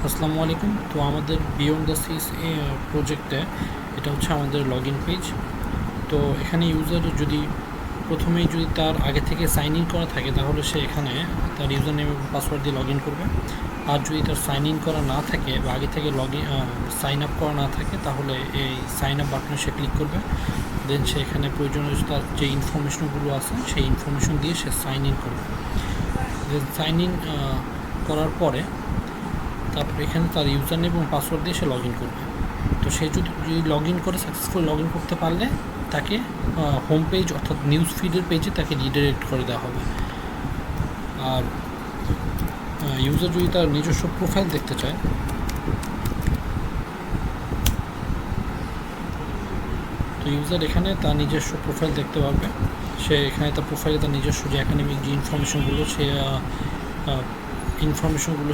আসসালামু আলাইকুম। তো আমাদের বিয়ন্ড দ্য সিস প্রজেক্টে এটা হচ্ছে আমাদের লগ ইন পেজ। তো এখানে ইউজার যদি প্রথমেই যদি তার আগে থেকে সাইন ইন করা থাকে তাহলে সে এখানে তার ইউজার নেম এবং পাসওয়ার্ড দিয়ে লগ ইন করবে। আর যদি তার সাইন ইন করা না থাকে বা আগে থেকে সাইন আপ করা না থাকে তাহলে এই সাইন আপ বাটনে সে ক্লিক করবে। দেন সে এখানে প্রয়োজনীয় তার যে ইনফরমেশনগুলো আছে সেই ইনফরমেশন দিয়ে সে সাইন ইন করবে। দেন সাইন ইন করার পরে তারপর এখানে তার ইউজার নেম এবং পাসওয়ার্ড দিয়ে সে লগ ইন করবে। তো সে যদি লগ ইন করে সাকসেসফুল লগ ইন করতে পারলে তাকে হোম পেজ অর্থাৎ নিউজ ফিডের পেজে তাকে রিডাইরেক্ট করে দেওয়া হবে। আর ইউজার যদি তার নিজস্ব প্রোফাইল দেখতে চায়, তো ইউজার এখানে তার নিজস্ব প্রোফাইল দেখতে পারবে। সে এখানে তার প্রোফাইলে তার নিজস্ব যে একাডেমিক যে ইনফরমেশনগুলো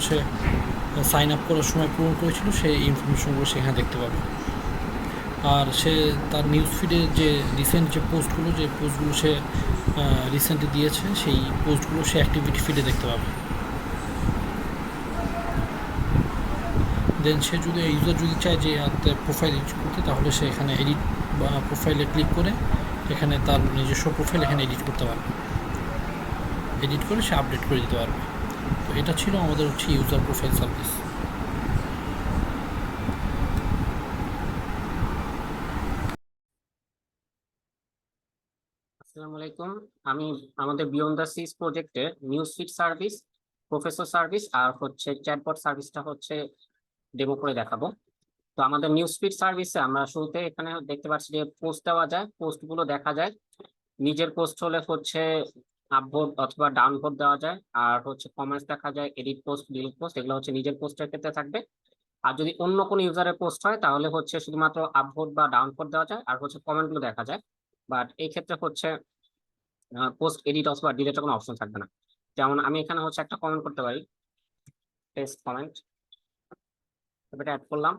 সে সাইন আপ করার সময় পূরণ করেছিল সেই ইনফরমেশনগুলো সেখানে দেখতে পাবে। আর সে তার নিউজ ফিডে যে রিসেন্ট যে পোস্টগুলো সে রিসেন্টলি দিয়েছে সেই পোস্টগুলো সে অ্যাক্টিভিটি ফিডে দেখতে পাবে। দেন সে যদি ইউজার যদি চায় যে প্রোফাইল এডিট করতে, তাহলে সে এখানে এডিট বা প্রোফাইলে ক্লিক করে এখানে তার নিজস্ব প্রোফাইল এখানে এডিট করতে পারবে। এডিট করে সে আপডেট করে দিতে পারবে। তো এটা ছিল আমাদের ইউজার প্রোফাইল সার্ভিস। আসসালামু আলাইকুম। আমি আমাদের বিয়ন্ড দ্য সিস প্রজেক্টে news feed service, professor service আর চ্যাটবট সার্ভিসটা ডেমো করে দেখাবো। তো আমাদের নিউজ ফিড সার্ভিসে আমরা শুরুতে এখানে দেখতে পাচ্ছি যে পোস্ট দেওয়া যায়, পোস্টগুলো দেখা যায়। নিজের পোস্ট হলে আপভোট অথবা ডাউনভোট দেওয়া যায়, আর কমেন্টস দেখা যায়, এডিট পোস্ট, ডিলিট পোস্ট, এগুলো নিজের পোস্টের ক্ষেত্রে থাকবে। আর যদি অন্য কোনো ইউজারের পোস্ট হয় তাহলে শুধুমাত্র আপভোট বা ডাউনভোট দেওয়া যায়, আর কমেন্ট গুলো দেখা যায়। বাট এই ক্ষেত্রে পোস্ট এডিট অথবা ডিলিটের কোনো অপশন থাকবে না। যেমন আমি এখানে একটা কমেন্ট করতে পারি, টেক্সট কমেন্ট, এটা অ্যাড করলাম,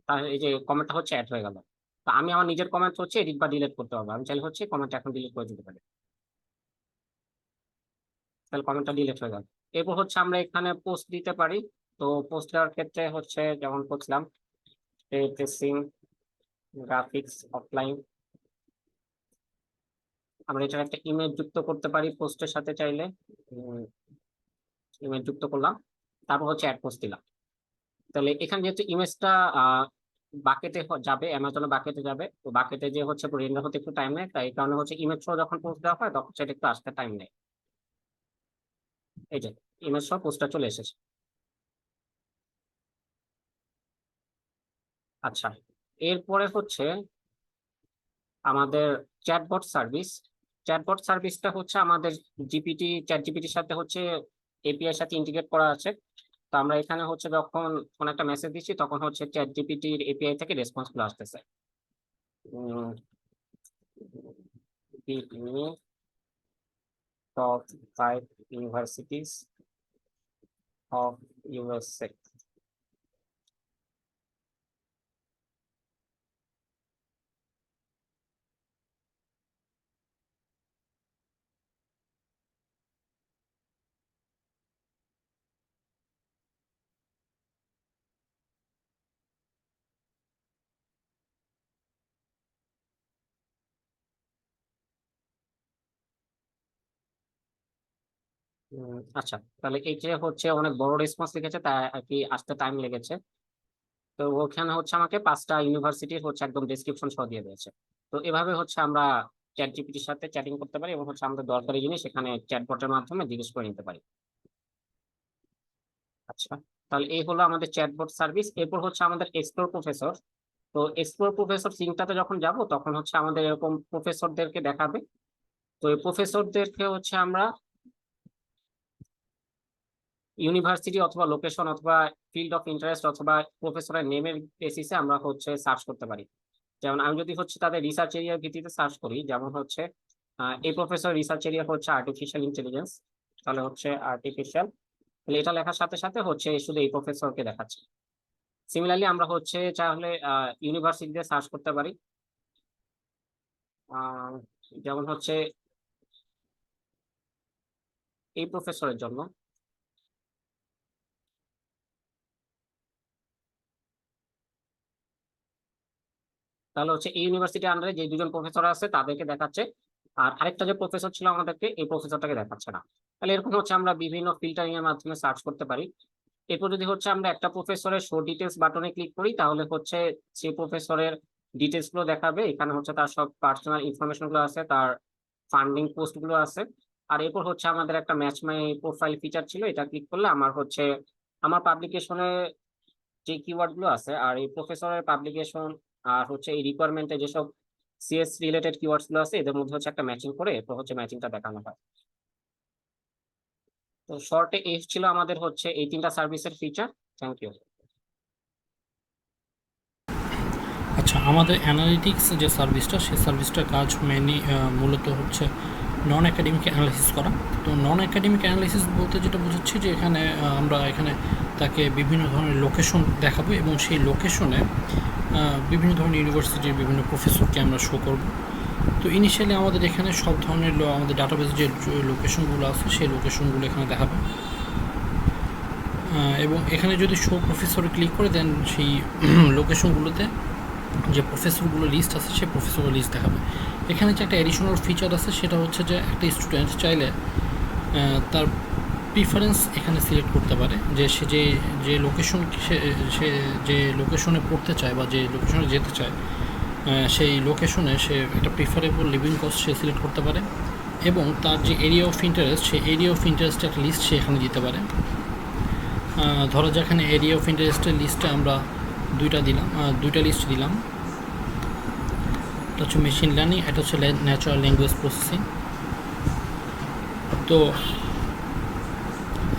তাহলে এই যে কমেন্টটা অ্যাড হয়ে গেল। তো আমি আমার নিজের কমেন্ট এডিট বা ডিলিট করতে পারবো। আমি চাইলে কমেন্ট এখন ডিলিট করে দিতে পারি, তাহলে কমেন্টটা ডিলিট হয়ে গেল। এরপর আমরা এখানে পোস্ট দিতে পারি। তো পোস্ট দেওয়ার ক্ষেত্রে যেমন করছিলাম, টেস্টিং গ্রাফিক্স অফলাইন, আমরা এটার একটা ইমেজ যুক্ত করতে পারি পোস্টের সাথে চাইলে। ইমেজ যুক্ত করলাম, তারপর অ্যাড পোস্ট দিলাম। তাহলে এখানে যেহেতু ইমেজটা বাকেটে যাবে, অ্যামাজনে বাকেটে যাবে, তো বাকেটে যে রেন্ডার হতে একটু টাইম নেয়, তাই এই কারণে ইমেজ সহ যখন পোস্ট দেওয়া হয় তখন সেটা একটু আসতে টাইম নেয়। এই যে ইমেজ সহ পোস্টটা চলে এসেছে। আচ্ছা, এরপরে আমাদের চ্যাটবট সার্ভিস। চ্যাটবট সার্ভিসটা আমাদের চ্যাট জিপিটির সাথে এপিআই এর সাথে ইন্টিগ্রেট করা আছে। তো আমরা এখানে যখন কোন একটা মেসেজ দিচ্ছি তখন চ্যাট জিপিটির এপিআই থেকে রেসপন্স গুলো আসতেছে। Top 5 universities of USA. আচ্ছা, তাহলে এই যে অনেক বড় রেসপন্স লিখেছে, তাই আর কি আসতে টাইম লেগেছে। তো ওখানে আমাকে 5টা ইউনিভার্সিটির একদম ডেসক্রিপশন সহ দিয়ে দিয়েছে। তো এভাবে আমরা চ্যাট জিপিটির সাথে চ্যাটিং করতে পারি এবং আমাদের দরকারি জিনিস এখানে চ্যাটবটের মাধ্যমে জিজ্ঞেস করে নিতে পারি। আচ্ছা, তাহলে এই হলো আমাদের চ্যাটবট সার্ভিস। এরপর আমাদের এক্সপ্লোর প্রফেসর। তো এক্সপ্লোর প্রফেসর সিঙ্কটাতে যখন যাব তখন আমাদের এরকম প্রফেসরদেরকে দেখাবে। তো এই প্রফেসরদেরকে আমরা ইউনিভার্সিটি অথবা লোকেশন অথবা ফিল্ড অফ ইন্টারেস্ট অথবা প্রফেসরের নেমের বেসিসে আমরা সার্চ করতে পারি। যেমন আমি যদি তাদের রিসার্চ এরিয়ার ভিত্তিতে সার্চ করি, যেমন এই professor research area artificial intelligence, তাহলে আর্টিফিশিয়াল, তাহলে এটা লেখার সাথে সাথে শুধু এই প্রফেসরকে দেখাচ্ছে। সিমিলারলি আমরা চাইলে ইউনিভার্সিটিতে সার্চ করতে পারি। যেমন এই প্রফেসরের জন্য তাহলে হচ্ছে এই ইউনিভার্সিটির আন্ডারে যে দুজন প্রফেসর আছে তাদেরকে দেখাচ্ছে, আর আরেকটা যে প্রফেসর ছিল আমাদেরকে এই প্রফেসরটাকে দেখাচ্ছে না। তাহলে এরকম হচ্ছে আমরা বিভিন্ন ফিল্টারিং এর মাধ্যমে সার্চ করতে পারি। এরপর যদি হচ্ছে আমরা একটা প্রফেসরের শো ডিটেলস বাটনে ক্লিক করি তাহলে হচ্ছে সেই প্রফেসরের ডিটেলস গুলো দেখাবে। এখানে হচ্ছে তার সব পার্সোনাল ইনফরমেশন গুলো আছে, তার ফান্ডিং পোস্ট গুলো আছে। আর এরপর হচ্ছে আমাদের একটা ম্যাচ মাই প্রোফাইল ফিচার ছিল, এটা ক্লিক করলে আমার হচ্ছে আমার পাবলিকেশনে যে কিওয়ার্ড গুলো আছে আর এই প্রফেসরের পাবলিকেশন আর হচ্ছে এই রিকোয়ারমেন্টে যেসব সিএস রিলেটেড কিওয়ার্ডস গুলো আছে এদের মধ্যে হচ্ছে একটা ম্যাচিং করে এরপর হচ্ছে ম্যাচিংটা দেখানো হয়। তো শর্টে এই ছিল আমাদের হচ্ছে এই তিনটা সার্ভিসের ফিচার। Thank you. আচ্ছা, আমাদের অ্যানালিটিক্স যে সার্ভিসটা, সেই সার্ভিসটার কাজ মূলত হচ্ছে নন একাডেমিক অ্যানালিসিস করা। তো নন একাডেমিক অ্যানালিসিস বলতে যেটা বোঝাচ্ছি যে এখানে আমরা এখানে তাকে বিভিন্ন ধরনের লোকেশন দেখাবো এবং সেই লোকেশনে বিভিন্ন ধরনের ইউনিভার্সিটির বিভিন্ন প্রফেসরকে আমরা শো করব। তো ইনিশিয়ালি আমাদের এখানে সব ধরনের আমাদের ডাটাবেস যে লোকেশনগুলো আছে সেই লোকেশনগুলো এখানে দেখাবে, এবং এখানে যদি শো প্রফেসরে ক্লিক করে দেন সেই লোকেশনগুলোতে যে প্রফেসরগুলো লিস্ট আছে সেই প্রফেসরগুলো লিস্ট দেখাবে। এখানে যে একটা অ্যাডিশনাল ফিচার আছে সেটা হচ্ছে যে একটা স্টুডেন্ট চাইলে তার প্রিফারেন্স এখানে সিলেক্ট করতে পারে, যে সে যে লোকেশন সে যে লোকেশনে পড়তে চায় বা যে লোকেশনে যেতে চায় সেই লোকেশনে সে একটা প্রিফারেবল লিভিং কস্ট সে সিলেক্ট করতে পারে, এবং তার যে এরিয়া অফ ইন্টারেস্ট সেই এরিয়া অফ ইন্টারেস্টের একটা লিস্ট সে এখানে দিতে পারে। ধরো যে এখানে এরিয়া অফ ইন্টারেস্টের লিস্টে আমরা দুইটা লিস্ট দিলাম। এটা হচ্ছে মেশিন লার্নিং, এটা হচ্ছে ন্যাচারাল ল্যাঙ্গুয়েজ প্রসেসিং। তো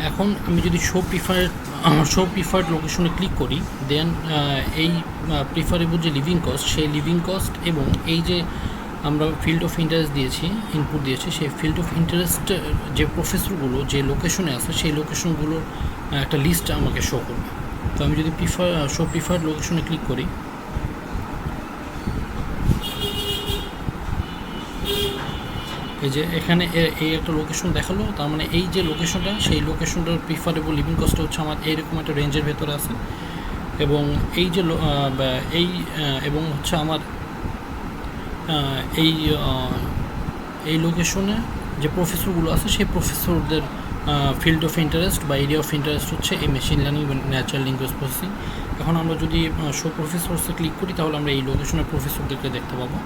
এখন আমি যদি শো প্রিফার্ড লোকেশনে ক্লিক করি, দেন এই প্রিফারেবল যে লিভিং কস্ট সেই লিভিং কস্ট এবং এই যে আমরা ফিল্ড অফ ইন্টারেস্ট দিয়েছি, ইনপুট দিয়েছি, সেই ফিল্ড অফ ইন্টারেস্ট যে প্রফেসরগুলো যে লোকেশনে আছে সেই লোকেশনগুলোর একটা লিস্ট আমাকে শো করবে। তো আমি যদি প্রিফার্ড লোকেশনে ক্লিক করি, এই যে এখানে এই একটা লোকেশন দেখালো, তার মানে এই যে লোকেশনটা সেই লোকেশনটার প্রিফারেবল লিভিং কস্ট হচ্ছে আমার এইরকম একটা রেঞ্জের ভেতরে আছে, এবং এই যে এবং হচ্ছে আমার এই লোকেশনে যে প্রফেসরগুলো আছে সেই প্রফেসরদের ফিল্ড অফ ইন্টারেস্ট বা এরিয়া অফ ইন্টারেস্ট হচ্ছে এই মেশিন লার্নিং বা ন্যাচারাল ল্যাঙ্গুয়েজ প্রসেসিং। এখন আমরা যদি শো প্রফেসরসে ক্লিক করি তাহলে আমরা এই লোকেশনের প্রফেসরদেরকে দেখতে পাবো।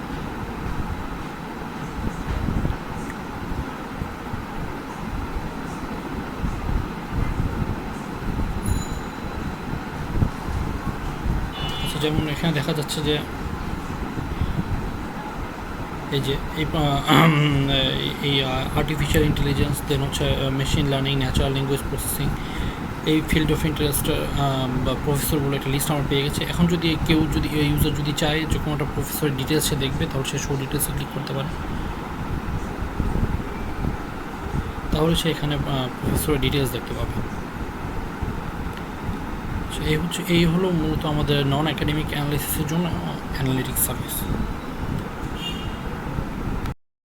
যেমন এখানে দেখা যাচ্ছে যে এই আর্টিফিশিয়াল ইন্টেলিজেন্স, দেন হচ্ছে machine learning, natural language processing, এই ফিল্ড অফ ইন্টারেস্ট বা প্রফেসরগুলো একটা লিস্ট আমার পেয়ে গেছে। এখন যদি ইউজার যদি চায় যে কোনো একটা প্রফেসরের ডিটেলস সে দেখবে তাহলে সে শো ডিটেলসে ক্লিক করতে পারে, তাহলে সে এখানে প্রফেসরের ডিটেলস দেখতে পাবে। এই হলো মূলত আমাদের নন একাডেমিক অ্যানালিসিসের জন্য অ্যানালিটিক্স সার্ভিস।